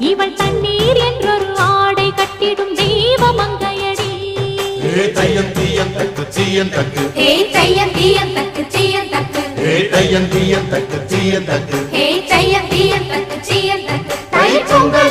இவள் தண்ணீர் என்றொரு ஆடை கட்டிடும் தெய்வ மங்கையடி. தையம் தீயம் தக்கு தீயம் தக்கு தையம் தீயம் தக்கு தீயம் தக்கு தையம் தீயம் தக்கு தீயம் தக்கு தையம் தீயம் தக்கு தீயம் தக்கு தை பொங்கல்